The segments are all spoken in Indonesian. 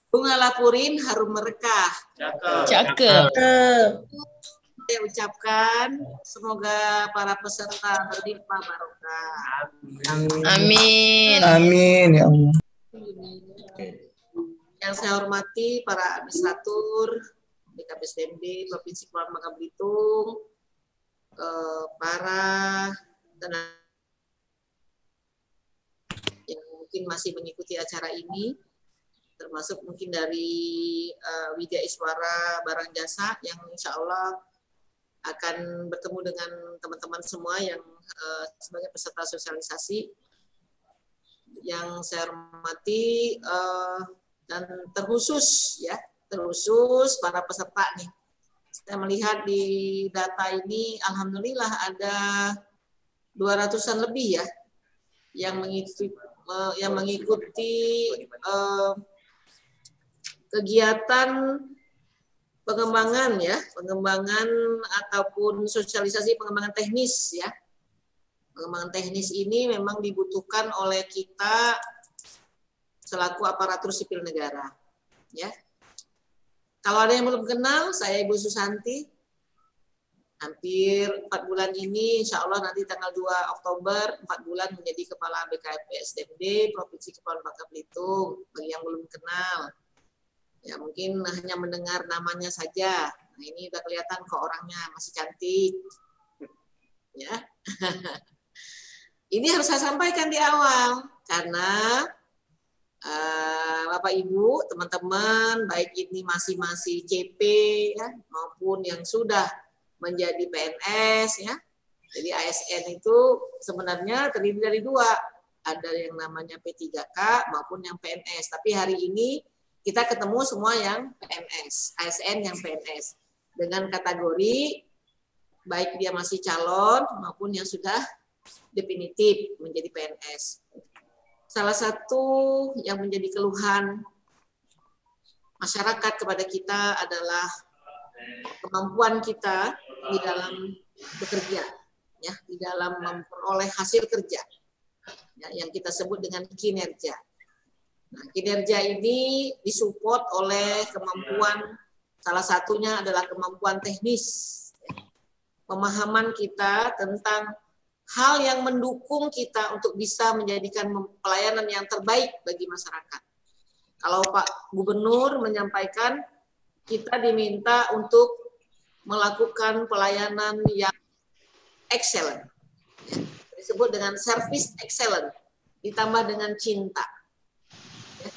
Bunga lapurin harum merekah. Cakep. Saya ucapkan semoga para peserta berlimpah barokah. Amin. Amin ya Allah. Yang saya hormati para administratur BKPSDMD Provinsi Kepulauan Bangka Belitung, para tenaga yang mungkin masih mengikuti acara ini, termasuk mungkin dari Widya Iswara Barang Jasa yang insya Allah akan bertemu dengan teman-teman semua yang sebagai peserta sosialisasi. Yang saya hormati dan terkhusus para peserta nih. Saya melihat di data ini alhamdulillah ada 200-an lebih ya yang mengikuti kegiatan pengembangan ataupun sosialisasi pengembangan teknis ya. Pengembangan teknis ini memang dibutuhkan oleh kita selaku aparatur sipil negara ya. Kalau ada yang belum kenal, saya Ibu Susanti. Hampir 4 bulan ini, insya Allah nanti tanggal 2 Oktober, 4 bulan menjadi Kepala BKPSDMD Provinsi Kepulauan Bangka Belitung. Bagi yang belum kenal, ya mungkin hanya mendengar namanya saja. Nah ini udah kelihatan kok orangnya masih cantik. Ya. Ini harus saya sampaikan di awal, karena Bapak Ibu, teman-teman, baik ini masih CP ya, maupun yang sudah menjadi PNS ya. Jadi ASN itu sebenarnya terdiri dari 2, ada yang namanya P3K maupun yang PNS. Tapi hari ini kita ketemu semua yang PNS, ASN yang PNS dengan kategori baik dia masih calon maupun yang sudah definitif menjadi PNS. Salah satu yang menjadi keluhan masyarakat kepada kita adalah kemampuan kita di dalam bekerja, ya, di dalam memperoleh hasil kerja, ya, yang kita sebut dengan kinerja. Nah, kinerja ini disupport oleh kemampuan, salah satunya adalah kemampuan teknis, ya. Pemahaman kita tentang hal yang mendukung kita untuk bisa menjadikan pelayanan yang terbaik bagi masyarakat. Kalau Pak Gubernur menyampaikan kita diminta untuk melakukan pelayanan yang excellent, ya, disebut dengan service excellent, ditambah dengan cinta. Ya.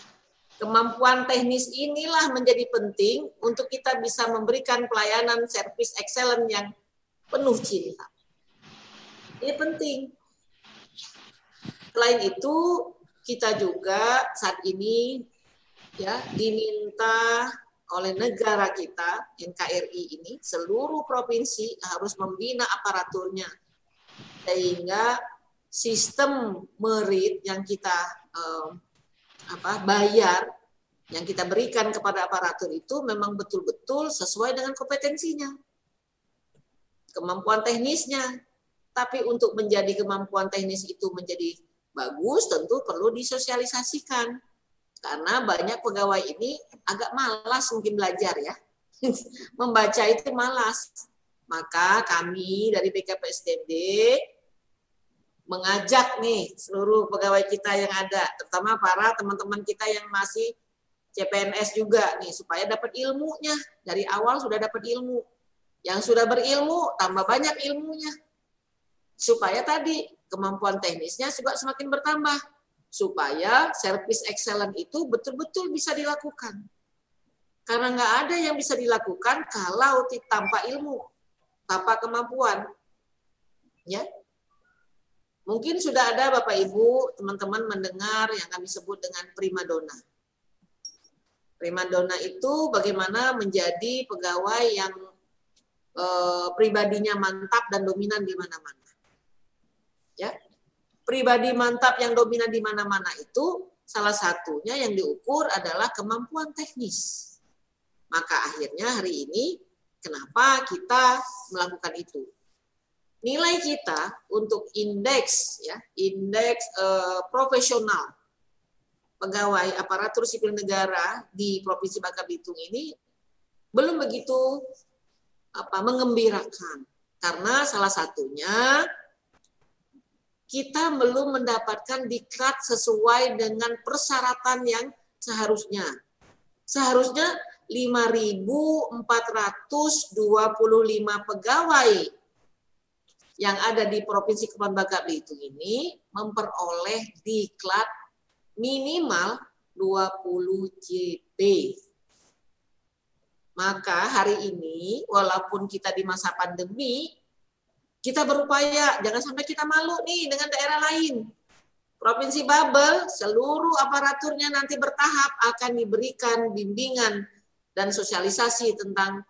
Kemampuan teknis inilah menjadi penting untuk kita bisa memberikan pelayanan service excellent yang penuh cinta. Ini penting. Selain itu, kita juga saat ini ya diminta oleh negara kita, NKRI ini, seluruh provinsi harus membina aparaturnya. Sehingga sistem merit yang kita bayar, yang kita berikan kepada aparatur itu memang betul-betul sesuai dengan kompetensinya. Kemampuan teknisnya. Tapi untuk menjadi kemampuan teknis itu menjadi bagus, tentu perlu disosialisasikan. Karena banyak pegawai ini agak malas mungkin belajar ya. Membaca itu malas. Maka kami dari BKPSDMD mengajak nih seluruh pegawai kita yang ada, terutama para teman-teman kita yang masih CPNS juga nih, supaya dapat ilmunya. Dari awal sudah dapat ilmu. Yang sudah berilmu, tambah banyak ilmunya. Supaya tadi kemampuan teknisnya juga semakin bertambah, supaya service excellent itu betul-betul bisa dilakukan. Karena nggak ada yang bisa dilakukan kalau tanpa ilmu, tanpa kemampuan. Ya, mungkin sudah ada Bapak Ibu, teman-teman mendengar yang kami sebut dengan primadona. Primadona itu bagaimana menjadi pegawai yang pribadinya mantap dan dominan di mana-mana. Ya, pribadi mantap yang dominan di mana-mana itu salah satunya yang diukur adalah kemampuan teknis. Maka akhirnya hari ini kenapa kita melakukan itu? Nilai kita untuk indeks ya, indeks profesional pegawai aparatur sipil negara di Provinsi Bangka Belitung ini belum begitu mengembirakan, karena salah satunya kita belum mendapatkan diklat sesuai dengan persyaratan yang seharusnya. Seharusnya 5.425 pegawai yang ada di Provinsi Kepulauan Bangka Belitung ini memperoleh diklat minimal 20 JP. Maka hari ini, walaupun kita di masa pandemi, kita berupaya, jangan sampai kita malu nih dengan daerah lain. Provinsi Babel, seluruh aparaturnya nanti bertahap akan diberikan bimbingan dan sosialisasi tentang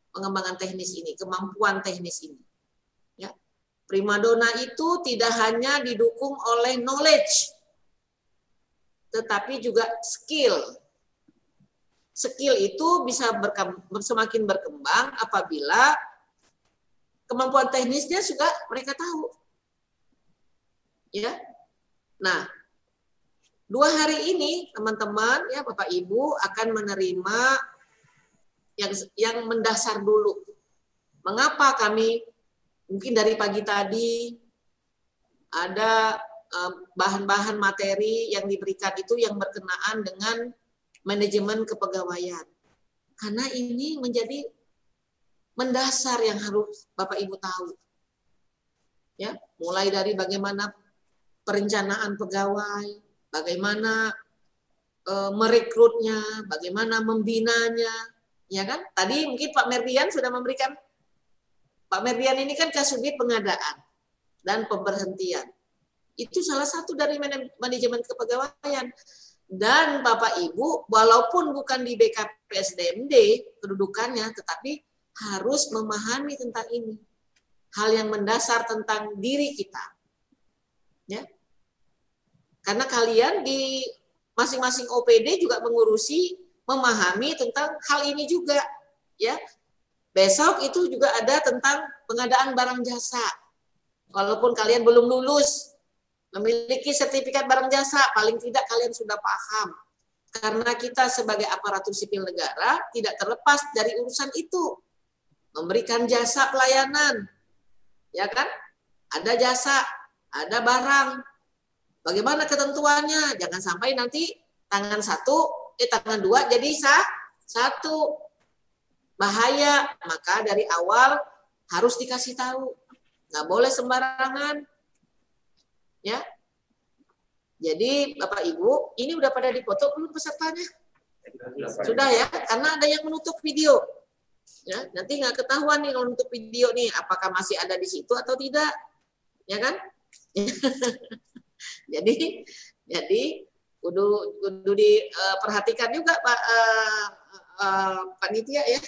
pengembangan teknis ini, kemampuan teknis ini. Ya. Primadona itu tidak hanya didukung oleh knowledge, tetapi juga skill. Skill itu bisa semakin berkembang apabila kemampuan teknisnya juga mereka tahu. Ya. Nah, 2 hari ini teman-teman ya Bapak Ibu akan menerima yang mendasar dulu. Mengapa kami mungkin dari pagi tadi ada bahan-bahan materi yang diberikan itu yang berkenaan dengan manajemen kepegawaian. Karena ini menjadi mendasar yang harus Bapak Ibu tahu. Ya, mulai dari bagaimana perencanaan pegawai, bagaimana merekrutnya, bagaimana membinanya, ya kan? Tadi mungkin Pak Merdian sudah memberikan, Pak Merdian ini kan Kasubit pengadaan dan pemberhentian. Itu salah satu dari manajemen kepegawaian. Dan Bapak Ibu, walaupun bukan di BKPSDMD kedudukannya, tetapi harus memahami tentang ini. Hal yang mendasar tentang diri kita. Ya. Karena kalian di masing-masing OPD juga mengurusi, memahami tentang hal ini juga. Ya. Besok itu juga ada tentang pengadaan barang jasa. Walaupun kalian belum lulus, memiliki sertifikat barang jasa, paling tidak kalian sudah paham. Karena kita sebagai aparatur sipil negara tidak terlepas dari urusan itu. Memberikan jasa pelayanan. Ya kan? Ada jasa, ada barang. Bagaimana ketentuannya? Jangan sampai nanti tangan 2 jadi satu. Bahaya. Maka dari awal harus dikasih tahu. Nggak boleh sembarangan. Ya. Jadi Bapak Ibu, ini udah pada dipoto belum pesertanya? Sudah ya, karena ada yang menutup video. Ya, nanti nggak ketahuan nih kalau menutup video nih, apakah masih ada di situ atau tidak, ya kan? jadi kudu diperhatikan juga Pak Panitia ya.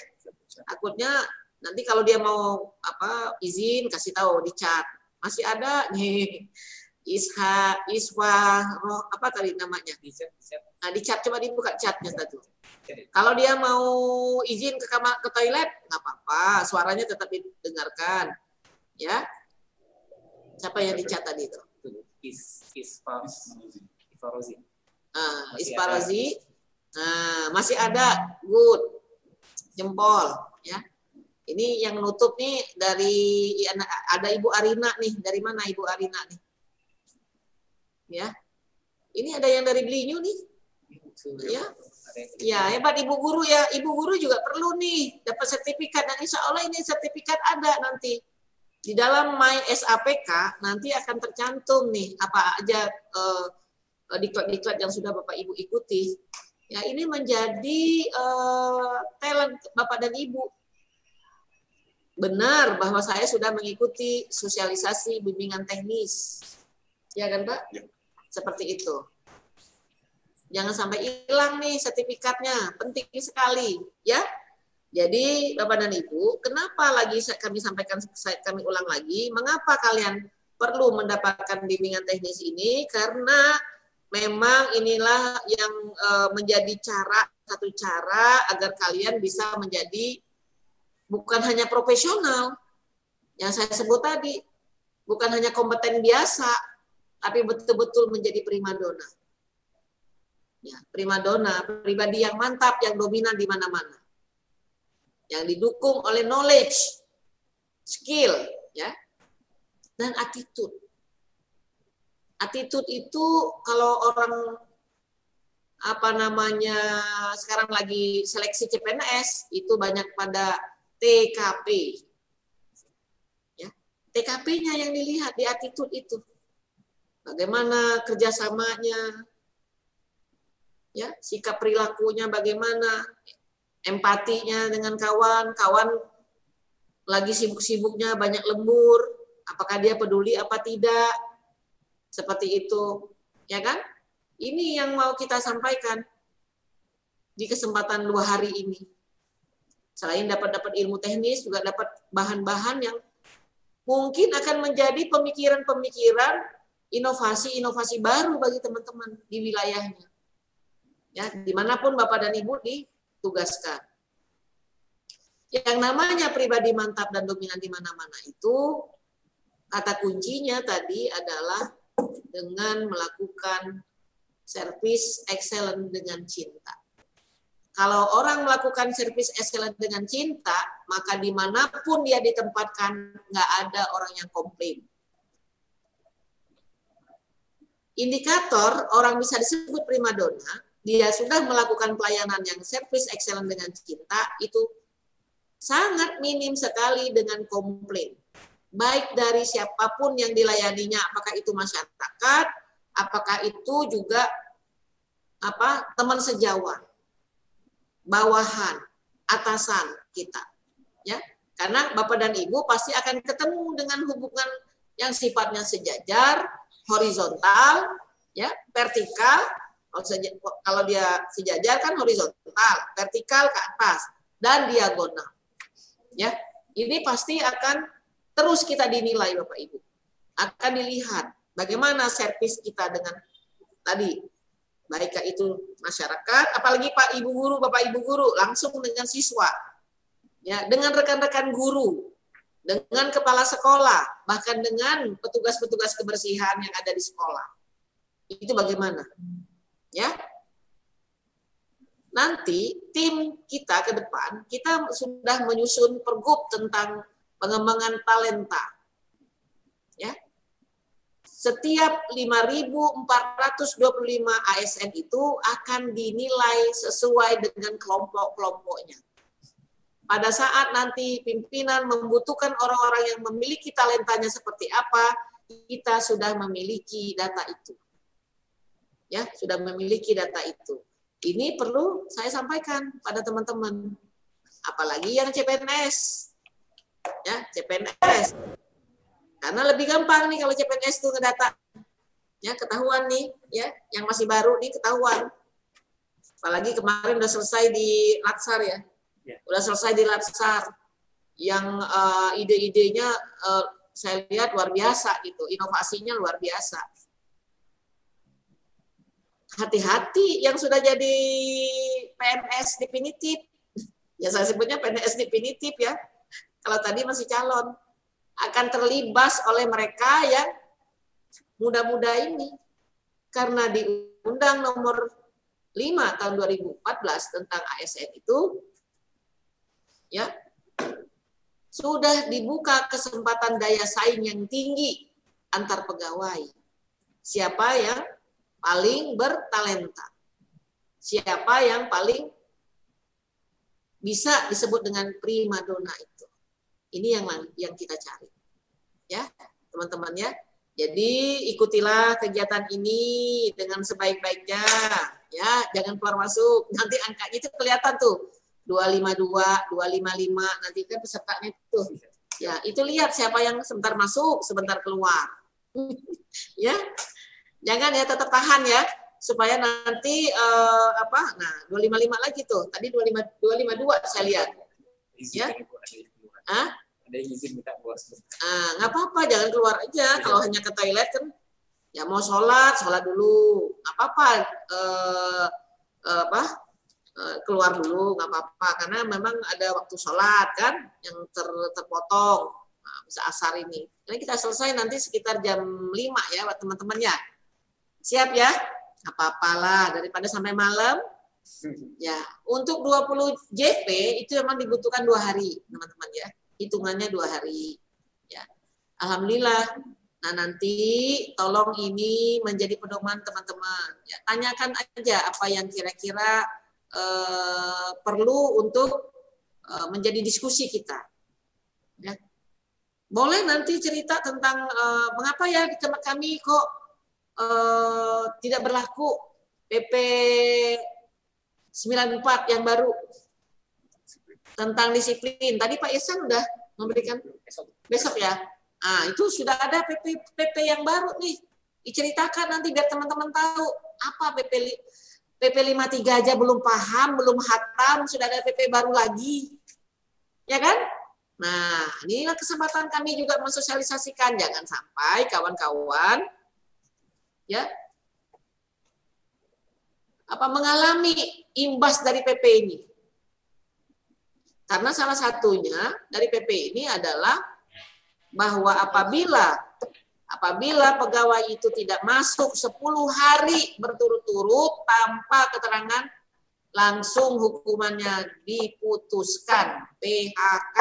Takutnya nanti kalau dia mau izin kasih tahu di chat masih ada nih. Iswa, apa tadi namanya? Nah, di chat, coba dibuka chatnya tadi. Kalau dia mau izin ke kamar, ke toilet, nggak apa-apa, suaranya tetap didengarkan, ya. Siapa yang di chat tadi itu? Isfarozi. Isfarozi. Nah, masih ada, good, jempol, ya. Ini yang nutup nih dari ada Ibu Arina nih, dari mana Ibu Arina nih? Ya, ini ada yang dari Belinyu nih, ya hebat Ibu Guru ya, Ibu Guru juga perlu nih dapat sertifikat dan insya Allah ini sertifikat ada nanti di dalam My SAPK nanti akan tercantum nih apa aja diklat-diklat yang sudah Bapak Ibu ikuti. Ya ini menjadi talent Bapak dan Ibu. Benar bahwa saya sudah mengikuti sosialisasi bimbingan teknis, ya kan Pak? Ya. Seperti itu. Jangan sampai hilang nih sertifikatnya, penting sekali, ya. Jadi Bapak dan Ibu, kenapa lagi kami sampaikan, kami ulang lagi, mengapa kalian perlu mendapatkan bimbingan teknis ini? Karena memang inilah yang menjadi satu cara agar kalian bisa menjadi bukan hanya profesional yang saya sebut tadi, bukan hanya kompeten biasa, tapi betul-betul menjadi primadona. Ya, primadona, pribadi yang mantap, yang dominan di mana-mana. Yang didukung oleh knowledge, skill, ya, dan attitude. Attitude itu kalau orang sekarang lagi seleksi CPNS itu banyak pada TKP. Ya, TKP-nya yang dilihat di attitude itu. Bagaimana kerjasamanya, ya, sikap perilakunya bagaimana, empatinya dengan kawan lagi sibuk-sibuknya banyak lembur, apakah dia peduli apa tidak, seperti itu, ya kan? Ini yang mau kita sampaikan di kesempatan 2 hari ini. Selain dapat ilmu teknis, juga dapat bahan-bahan yang mungkin akan menjadi pemikiran-pemikiran, inovasi-inovasi baru bagi teman-teman di wilayahnya. Ya, dimanapun Bapak dan Ibu ditugaskan. Yang namanya pribadi mantap dan dominan di mana-mana itu, kata kuncinya tadi adalah dengan melakukan service excellent dengan cinta. Kalau orang melakukan service excellent dengan cinta, maka dimanapun dia ditempatkan, nggak ada orang yang komplain. Indikator orang bisa disebut primadona, dia sudah melakukan pelayanan yang service excellent dengan cinta, itu sangat minim sekali dengan komplain. Baik dari siapapun yang dilayaninya, apakah itu masyarakat, apakah itu juga teman sejawat, bawahan, atasan kita. Ya, karena Bapak dan Ibu pasti akan ketemu dengan hubungan yang sifatnya sejajar, horizontal, ya, vertikal. Kalau dia sejajar kan horizontal, vertikal ke atas, dan diagonal. Ya, ini pasti akan terus kita dinilai Bapak Ibu. Akan dilihat bagaimana servis kita dengan tadi, baik itu masyarakat, apalagi Pak Ibu guru, Bapak Ibu guru, langsung dengan siswa. Ya, dengan rekan-rekan guru, dengan kepala sekolah, bahkan dengan petugas-petugas kebersihan yang ada di sekolah. Itu bagaimana? Ya. Nanti tim kita ke depan, kita sudah menyusun pergub tentang pengembangan talenta. Ya. Setiap 5.425 ASN itu akan dinilai sesuai dengan kelompok-kelompoknya. Pada saat nanti pimpinan membutuhkan orang-orang yang memiliki talentanya seperti apa, kita sudah memiliki data itu. Ya, sudah memiliki data itu. Ini perlu saya sampaikan pada teman-teman. Apalagi yang CPNS. Ya, CPNS. Karena lebih gampang nih kalau CPNS itu ngedata. Ya, ketahuan nih, ya, yang masih baru nih ketahuan. Apalagi kemarin udah selesai di Latsar ya. Udah selesai di Latsar. Yang ide-idenya saya lihat luar biasa gitu, inovasinya luar biasa. Hati-hati yang sudah jadi PNS definitif. Ya saya sebutnya PNS definitif ya. Kalau tadi masih calon. Akan terlibas oleh mereka yang muda-muda ini. Karena di Undang Nomor 5 tahun 2014 tentang ASN itu, ya, sudah dibuka kesempatan daya saing yang tinggi antar pegawai. Siapa yang paling bertalenta, siapa yang paling bisa disebut dengan primadona itu. Ini yang kita cari, ya teman-teman ya. Jadi ikutilah kegiatan ini dengan sebaik-baiknya, ya jangan keluar masuk. Nanti angkanya itu kelihatan tuh 252, 255, nanti kan pesertanya tuh. Ya itu lihat siapa yang sebentar masuk, sebentar keluar, ya. Jangan ya, tetap tahan ya, supaya nanti nah 255 lagi tuh, tadi 252 saya lihat, ya. Ada izin minta keluar sebentar. Nggak apa-apa, jangan keluar aja. Kalau hanya ke toilet kan, ya mau sholat dulu, nggak apa-apa. Keluar dulu nggak apa-apa, karena memang ada waktu sholat kan, yang terpotong. Nah, bisa asar ini. Jadi kita selesai nanti sekitar jam 5 ya, teman-teman ya. Siap ya? apa-apalah daripada sampai malam. Ya, untuk 20 JP itu memang dibutuhkan 2 hari, teman-teman ya. Hitungannya 2 hari. Ya. Alhamdulillah. Nah, nanti tolong ini menjadi pedoman teman-teman. Ya, tanyakan aja apa yang kira-kira perlu untuk menjadi diskusi kita. Ya. Boleh nanti cerita tentang mengapa ya di tempat kami kok tidak berlaku PP 94 yang baru tentang disiplin. Tadi Pak Irsan udah memberikan besok ya. Nah, itu sudah ada PP yang baru nih. Diceritakan nanti biar teman-teman tahu apa PP 53 aja belum paham, belum hatam, sudah ada PP baru lagi. Ya kan? Nah, inilah kesempatan kami juga mensosialisasikan. Jangan sampai kawan-kawan ya mengalami imbas dari PP ini. Karena salah satunya dari PP ini adalah bahwa apabila pegawai itu tidak masuk 10 hari berturut-turut tanpa keterangan, langsung hukumannya diputuskan PHK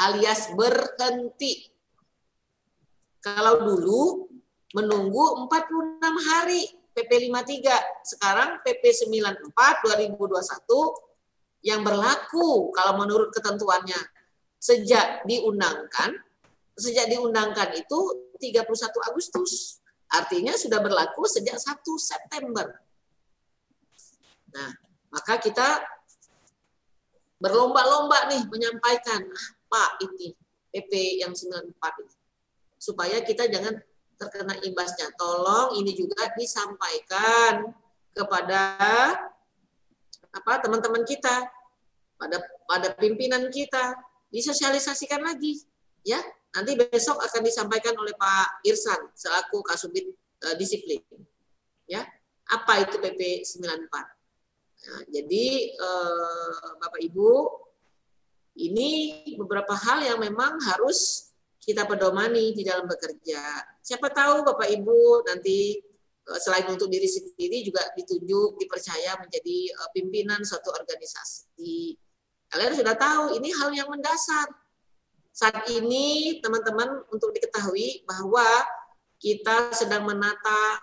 alias berhenti. Kalau dulu menunggu 46 hari PP 53, sekarang PP 94 2021 yang berlaku kalau menurut ketentuannya sejak diundangkan itu 31 Agustus. Artinya sudah berlaku sejak 1 September. Nah, maka kita berlomba-lomba nih menyampaikan apa ini PP yang 94 ini. Supaya kita jangan terkena imbasnya. Tolong ini juga disampaikan kepada teman-teman kita, pada pimpinan kita, disosialisasikan lagi, ya. Nanti besok akan disampaikan oleh Pak Irsan selaku Kasubit Disiplin, ya. Apa itu PP 94? Nah, jadi Bapak Ibu, ini beberapa hal yang memang harus kita pedomani di dalam bekerja. Siapa tahu Bapak Ibu nanti selain untuk diri sendiri juga ditunjuk, dipercaya menjadi pimpinan suatu organisasi. Kalian sudah tahu ini hal yang mendasar. Saat ini teman-teman untuk diketahui bahwa kita sedang menata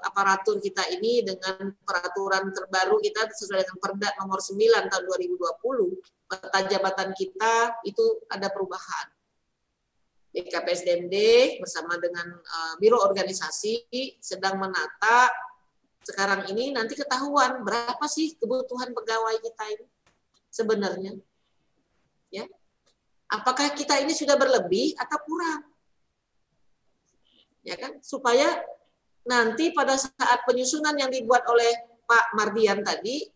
aparatur kita ini dengan peraturan terbaru kita sesuai dengan Perda nomor 9 tahun 2020. Peta jabatan kita itu ada perubahan. BKPSDMD bersama dengan Biro Organisasi sedang menata sekarang ini, nanti ketahuan berapa sih kebutuhan pegawai kita ini sebenarnya, ya. Apakah kita ini sudah berlebih atau kurang, ya kan? Supaya nanti pada saat penyusunan yang dibuat oleh Pak Mardian tadi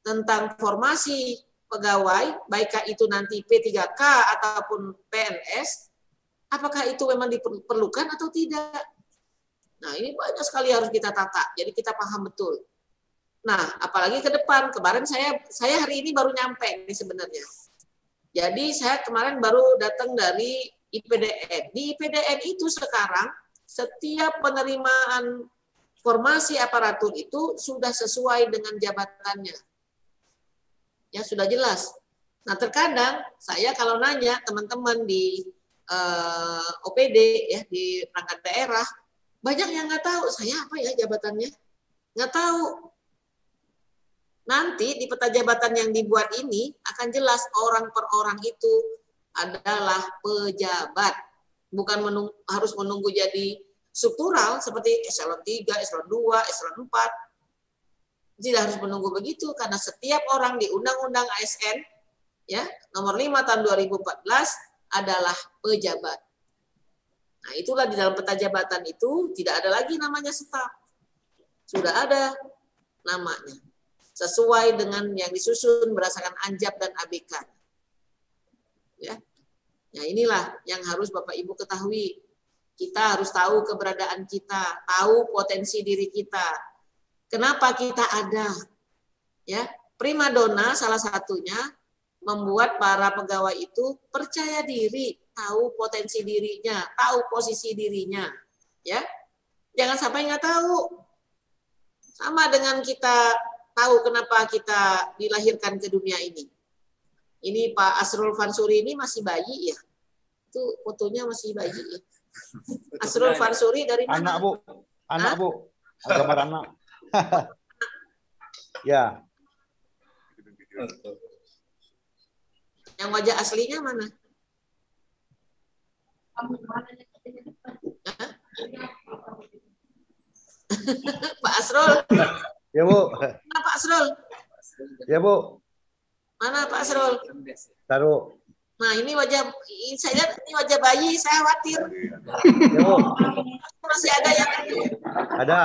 tentang formasi pegawai, baik itu nanti P3K ataupun PNS, apakah itu memang diperlukan atau tidak? Nah, ini banyak sekali harus kita tata, jadi kita paham betul. Nah, apalagi ke depan, kemarin saya hari ini baru nyampe nih sebenarnya. Jadi saya kemarin baru datang dari IPDN. Di IPDN itu sekarang setiap penerimaan formasi aparatur itu sudah sesuai dengan jabatannya. Ya, sudah jelas. Nah, terkadang saya kalau nanya teman-teman di OPD ya di perangkat daerah, banyak yang nggak tahu saya apa ya jabatannya, nggak tahu. Nanti di peta jabatan yang dibuat ini akan jelas orang per orang itu adalah pejabat, bukan harus menunggu jadi struktural seperti eselon 3, eselon 2, eselon 4. Tidak harus menunggu begitu karena setiap orang di Undang-Undang ASN ya nomor 5 tahun 2014 adalah pejabat. Nah, itulah di dalam peta jabatan itu tidak ada lagi namanya staf. Sudah ada namanya. Sesuai dengan yang disusun berdasarkan Anjab dan ABK. Ya. Nah, inilah yang harus Bapak Ibu ketahui. Kita harus tahu keberadaan kita, tahu potensi diri kita. Kenapa kita ada? Ya, primadona salah satunya membuat para pegawai itu percaya diri, tahu potensi dirinya, tahu posisi dirinya, ya. Jangan sampai nggak tahu. Sama dengan kita tahu kenapa kita dilahirkan ke dunia ini. Ini Pak Asrul Fansuri ini masih bayi ya. Itu fotonya masih bayi ya. Asrul Fansuri dari mana? Anak Bu. Anak Bu. Gambar anak. Ya. Yang wajah aslinya mana? Pak Asrul. Ya Bu. Mana Pak Asrul? Ya Bu. Mana Pak Asrul? Taruh. Nah ini wajah, saya lihat ini wajah bayi, saya khawatir. Ya Bu. Masih ada yang Ada.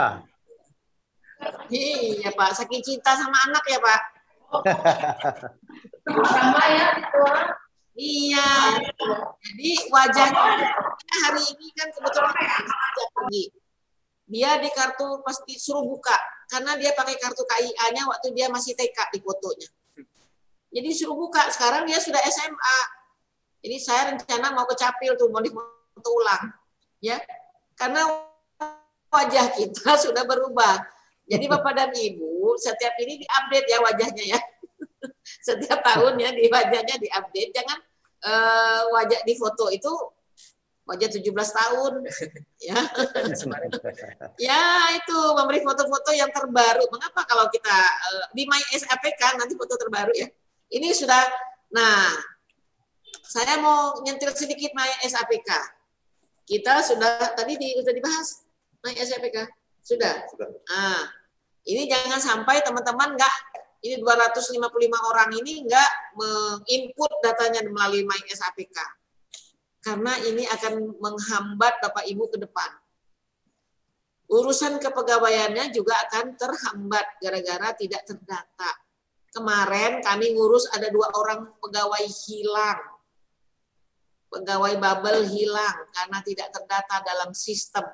Iya Pak, saking cinta sama anak ya Pak. Sama ya, Iya. Jadi wajahnya hari ini kan kebetulan pagi. Dia di kartu pasti suruh buka karena dia pakai kartu KIA-nya waktu dia masih TK di fotonya. Jadi suruh buka. Sekarang dia sudah SMA. Jadi saya rencana mau ke Capil tuh mau difoto ulang, ya. Karena wajah kita sudah berubah. Jadi Bapak dan Ibu setiap ini diupdate ya wajahnya ya. Setiap tahun ya di wajahnya diupdate. Jangan wajah di foto itu wajah 17 tahun ya. Ya itu memberi foto-foto yang terbaru. Mengapa kalau kita di My SAPK nanti foto terbaru ya. Ini sudah, nah saya mau nyentil sedikit My SAPK. Kita sudah tadi sudah dibahas My SAPK. Sudah. Nah, ini jangan sampai teman-teman ini 255 orang ini nggak menginput datanya melalui My SAPK. Karena ini akan menghambat Bapak Ibu ke depan. Urusan kepegawaiannya juga akan terhambat gara-gara tidak terdata. Kemarin kami ngurus ada 2 orang pegawai hilang. Pegawai bubble hilang karena tidak terdata dalam sistem.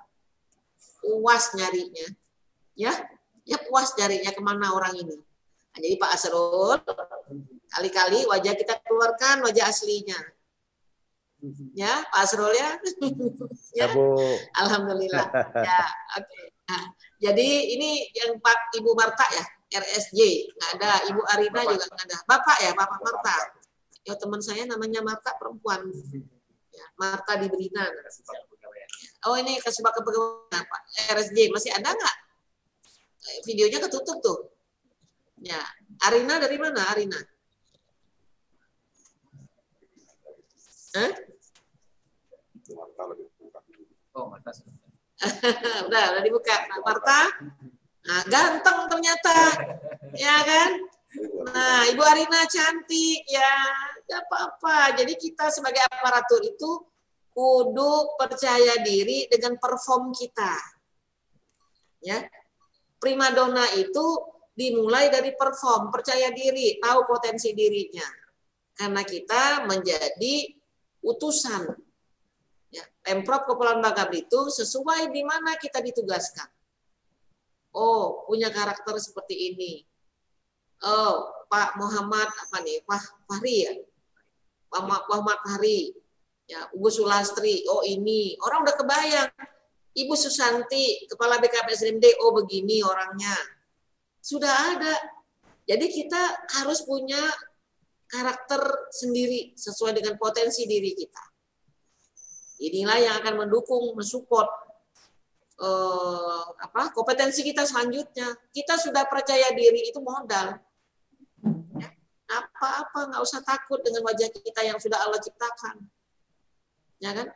Puas nyarinya. Ya puas nyarinya kemana orang ini. Nah, jadi Pak Asrul, kali-kali wajah kita keluarkan wajah aslinya. Ya, Pak Asrul ya. Ya. Bu. Alhamdulillah. Ya, oke. Okay. Nah, jadi ini yang Pak Ibu Marta ya, RSJ. Nggak ada. Ibu Arina juga nggak ada. Bapak ya, Bapak Marta. Ya, teman saya namanya Marta perempuan. Ya, Marta di Berina. Oh, ini Kasubag Kepegawaian Pak RSJ. Masih ada nggak? Videonya ketutup tuh. Ya, Arina dari mana Arina? Hah? Oh, Marta. udah dibuka. Nah, Marta. Nah, ganteng ternyata. Ya kan? Nah, Ibu Arina cantik ya. Gak apa-apa. Jadi kita sebagai aparatur itu kudu percaya diri dengan perform kita. Ya. Primadona itu dimulai dari perform, percaya diri, tahu potensi dirinya. Karena kita menjadi utusan. Ya, Pemprov Kepulauan Bangka Belitung sesuai di mana kita ditugaskan. Oh, punya karakter seperti ini. Oh, Pak Muhammad apa nih? Fahri ya. Pak Muhammad Fahri. Ya, Ibu Sulastri. Oh, ini. Orang udah kebayang. Ibu Susanti, Kepala BKPSDMD, oh begini orangnya. Sudah ada. Jadi kita harus punya karakter sendiri sesuai dengan potensi diri kita. Inilah yang akan mendukung, mensupport kompetensi kita selanjutnya. Kita sudah percaya diri itu modal. Ya, apa-apa nggak usah takut dengan wajah kita yang sudah Allah ciptakan. Ya kan?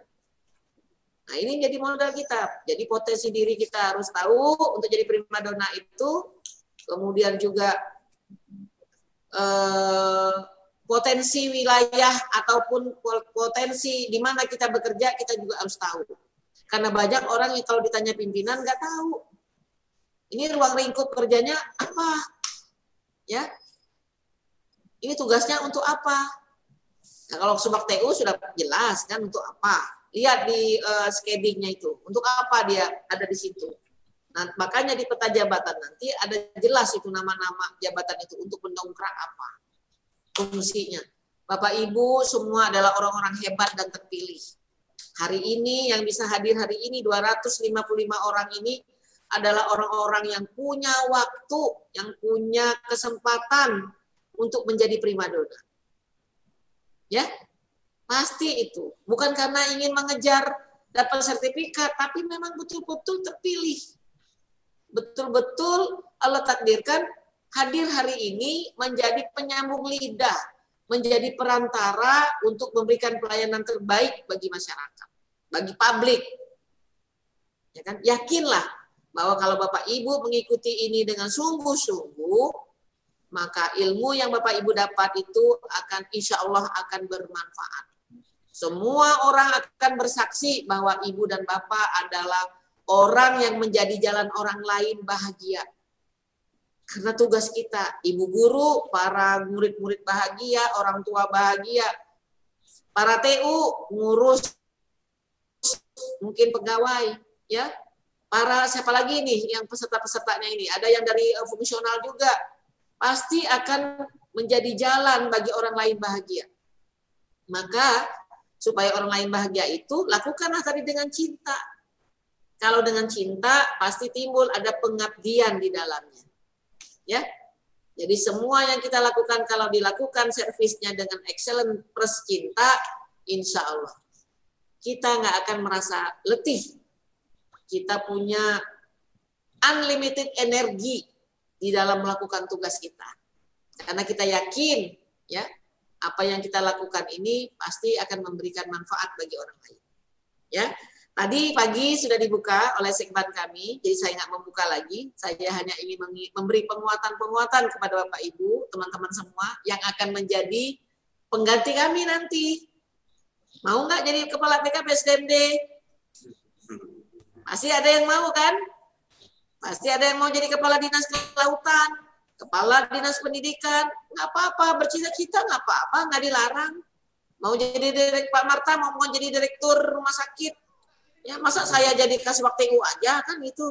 Nah, ini jadi modal kita. Jadi potensi diri kita harus tahu untuk jadi primadona itu. Kemudian juga potensi wilayah ataupun potensi di mana kita bekerja kita juga harus tahu. Karena banyak orang yang kalau ditanya pimpinan nggak tahu. Ini ruang lingkup kerjanya apa? Ya. Ini tugasnya untuk apa? Nah, kalau Subag TU sudah jelas kan untuk apa? Lihat di schedule-nya itu. Untuk apa dia ada di situ. Nah, makanya di peta jabatan nanti ada jelas itu nama-nama jabatan itu untuk mendongkrak apa fungsinya. Bapak Ibu semua adalah orang-orang hebat dan terpilih. Hari ini yang bisa hadir hari ini 255 orang ini adalah orang-orang yang punya waktu, yang punya kesempatan untuk menjadi primadona. Ya, pasti itu. Bukan karena ingin mengejar dapat sertifikat, tapi memang betul-betul terpilih. Betul-betul Allah takdirkan hadir hari ini menjadi penyambung lidah, menjadi perantara untuk memberikan pelayanan terbaik bagi masyarakat, bagi publik. Ya kan? Yakinlah bahwa kalau Bapak Ibu mengikuti ini dengan sungguh-sungguh, maka ilmu yang Bapak Ibu dapat itu akan insya Allah akan bermanfaat. Semua orang akan bersaksi bahwa Ibu dan Bapak adalah orang yang menjadi jalan orang lain bahagia. Karena tugas kita, ibu guru, para murid-murid bahagia, orang tua bahagia, para TU ngurus mungkin pegawai, ya. Para siapa lagi nih yang peserta-pesertanya ini? Ada yang dari fungsional juga. Pasti akan menjadi jalan bagi orang lain bahagia. Maka supaya orang lain bahagia itu lakukanlah tadi dengan cinta. Kalau dengan cinta pasti timbul ada pengabdian di dalamnya. Ya, jadi semua yang kita lakukan kalau dilakukan servisnya dengan excellent plus cinta, insya Allah kita nggak akan merasa letih. Kita punya unlimited energi di dalam melakukan tugas kita, karena kita yakin ya apa yang kita lakukan ini pasti akan memberikan manfaat bagi orang lain. Ya. Tadi pagi sudah dibuka oleh sekban kami, jadi saya nggak membuka lagi. Saya hanya ingin memberi penguatan-penguatan kepada Bapak Ibu, teman-teman semua yang akan menjadi pengganti kami nanti. Mau nggak jadi kepala TK PSDMD? Pasti ada yang mau kan? Pasti ada yang mau jadi kepala dinas kelautan, kepala dinas pendidikan. Nggak apa-apa, bercita-cita nggak apa-apa, nggak dilarang. Mau jadi Pak Marta, mau jadi direktur rumah sakit. Ya, masa saya jadi kasih waktu TU aja kan itu.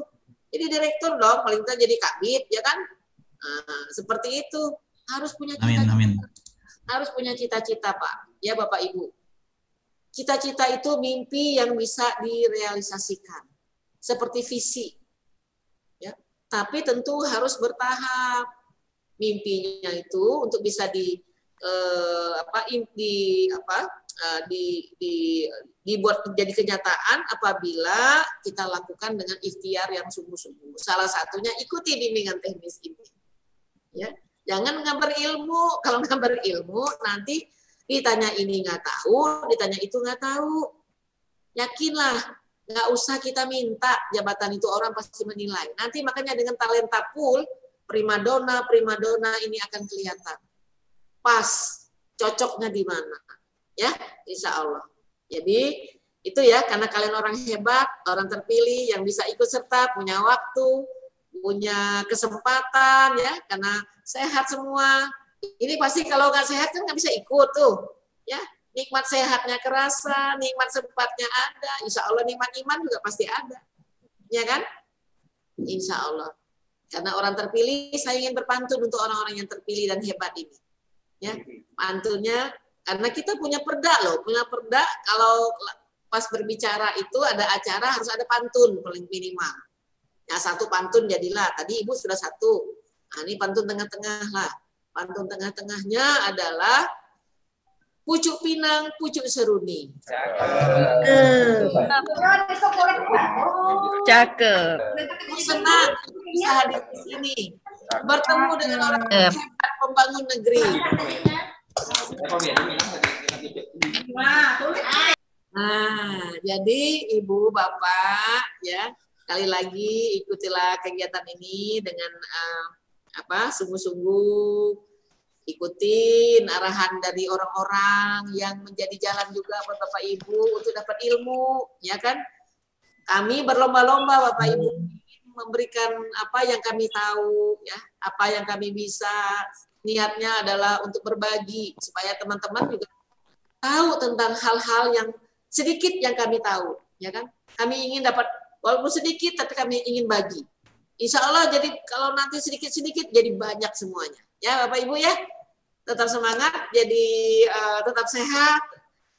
Jadi direktur dong, paling tidak jadi kabit, ya kan? Nah, seperti itu. Harus punya cita-cita. Amin. Harus punya cita-cita, Pak. Ya, Bapak Ibu. Cita-cita itu mimpi yang bisa direalisasikan. Seperti visi. Ya. Tapi tentu harus bertahap. Mimpinya itu untuk bisa dibuat menjadi kenyataan apabila kita lakukan dengan ikhtiar yang sungguh-sungguh. Salah satunya ikuti bimbingan teknis ini. Ya, jangan ngambil ilmu. Kalau ngambil ilmu nanti ditanya ini nggak tahu, ditanya itu nggak tahu. Yakinlah, nggak usah kita minta jabatan itu, orang pasti menilai. Nanti makanya dengan talenta pool, primadona ini akan kelihatan. Pas, cocoknya di mana. Ya, insya Allah. Jadi itu ya, karena kalian orang hebat, orang terpilih yang bisa ikut serta, punya waktu, punya kesempatan ya, karena sehat semua. Ini pasti kalau nggak sehat kan nggak bisa ikut tuh, ya. Nikmat sehatnya kerasa, nikmat sempatnya ada, insya Allah nikmat iman juga pasti ada, ya kan? Insya Allah. Karena orang terpilih, saya ingin berpantun untuk orang-orang yang terpilih dan hebat ini. Ya, pantunnya. Karena kita punya perda loh, punya perda kalau pas berbicara itu ada acara harus ada pantun paling minimal. Ya, satu pantun jadilah, tadi Ibu sudah satu. Nah, ini pantun tengah-tengah lah. Pantun tengah-tengahnya adalah pucuk pinang, pucuk seruni. Cakep. Senang bisa hadir di sini. Bertemu dengan orang hebat pembangun negeri. Nah, jadi Ibu, Bapak, ya, sekali lagi ikutilah kegiatan ini dengan sungguh-sungguh, ikutin arahan dari orang-orang yang menjadi jalan juga buat Bapak Ibu untuk dapat ilmu, ya kan? Kami berlomba-lomba Bapak Ibu memberikan apa yang kami tahu, ya, apa yang kami bisa. Niatnya adalah untuk berbagi supaya teman-teman juga tahu tentang hal-hal yang sedikit yang kami tahu, ya kan? Kami ingin dapat walaupun sedikit, tapi kami ingin bagi. Insya Allah jadi kalau nanti sedikit-sedikit jadi banyak semuanya, ya Bapak Ibu ya. Tetap semangat, jadi tetap sehat,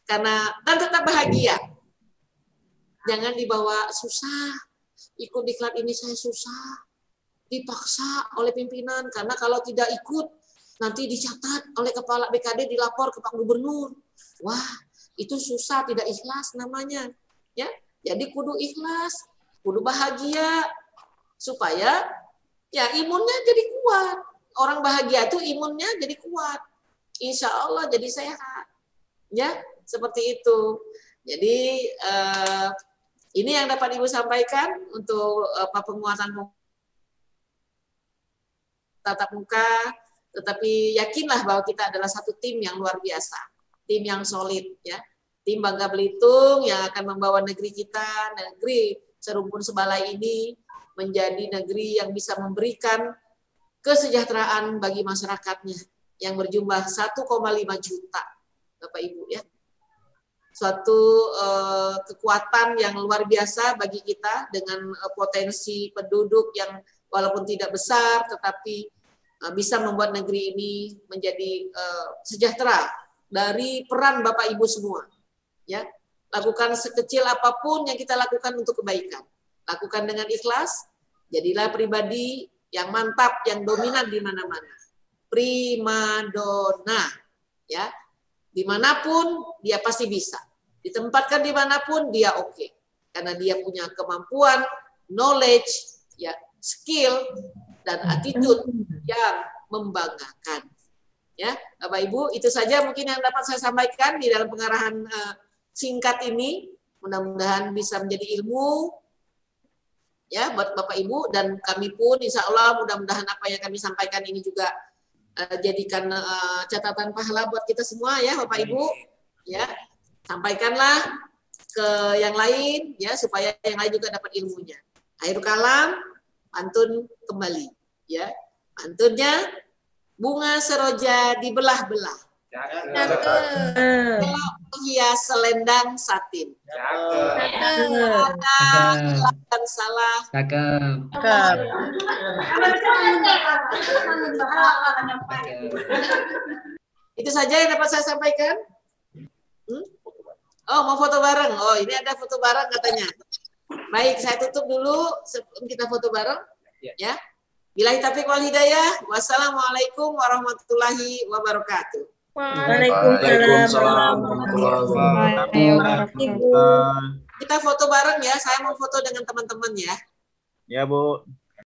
dan tetap bahagia. Jangan dibawa susah. Ikut diklat ini saya susah. Dipaksa oleh pimpinan. Karena kalau tidak ikut, nanti dicatat oleh Kepala BKD, dilapor ke Pak Gubernur. Wah, itu susah, tidak ikhlas namanya. Ya, jadi kudu ikhlas, kudu bahagia. Supaya ya imunnya jadi kuat. Orang bahagia itu imunnya jadi kuat. Insya Allah jadi sehat. Ya, seperti itu. Jadi ini yang dapat Ibu sampaikan untuk penguatan tatap muka. Tetapi yakinlah bahwa kita adalah satu tim yang luar biasa, tim yang solid, ya, tim Bangka Belitung yang akan membawa negeri kita, negeri serumpun sebalai ini menjadi negeri yang bisa memberikan kesejahteraan bagi masyarakatnya yang berjumlah 1,5 juta, Bapak Ibu, ya. Suatu kekuatan yang luar biasa bagi kita dengan potensi penduduk yang walaupun tidak besar tetapi bisa membuat negeri ini menjadi sejahtera dari peran Bapak Ibu semua. Ya, lakukan sekecil apapun yang kita lakukan untuk kebaikan. Lakukan dengan ikhlas, jadilah pribadi yang mantap, yang dominan di mana-mana. Primadona, ya. Dimanapun dia pasti bisa. Ditempatkan dimanapun dia oke. Karena dia punya kemampuan, knowledge, ya, skill, dan attitude yang membanggakan. Ya, Bapak Ibu, itu saja mungkin yang dapat saya sampaikan di dalam pengarahan singkat ini. Mudah-mudahan bisa menjadi ilmu ya buat Bapak Ibu, dan kami pun insya Allah mudah-mudahan apa yang kami sampaikan ini juga jadikan catatan pahala buat kita semua ya Bapak Ibu. Ya, sampaikanlah ke yang lain ya supaya yang lain juga dapat ilmunya. Akhirul kalam, pantun kembali ya. Pantunnya, bunga seroja dibelah-belah. Hias selendang satin. Ada salah. Itu saja yang dapat saya sampaikan. Oh, mau foto bareng. Oh, ini ada foto bareng katanya. Baik, saya tutup dulu sebelum kita foto bareng. Ya. Billahi taufiq wal hidayah. Wassalamualaikum warahmatullahi wabarakatuh. Waalaikumsalam warahmatullahi wabarakatuh. Kita foto bareng ya. Saya mau foto dengan teman-teman ya. Ya, Bu.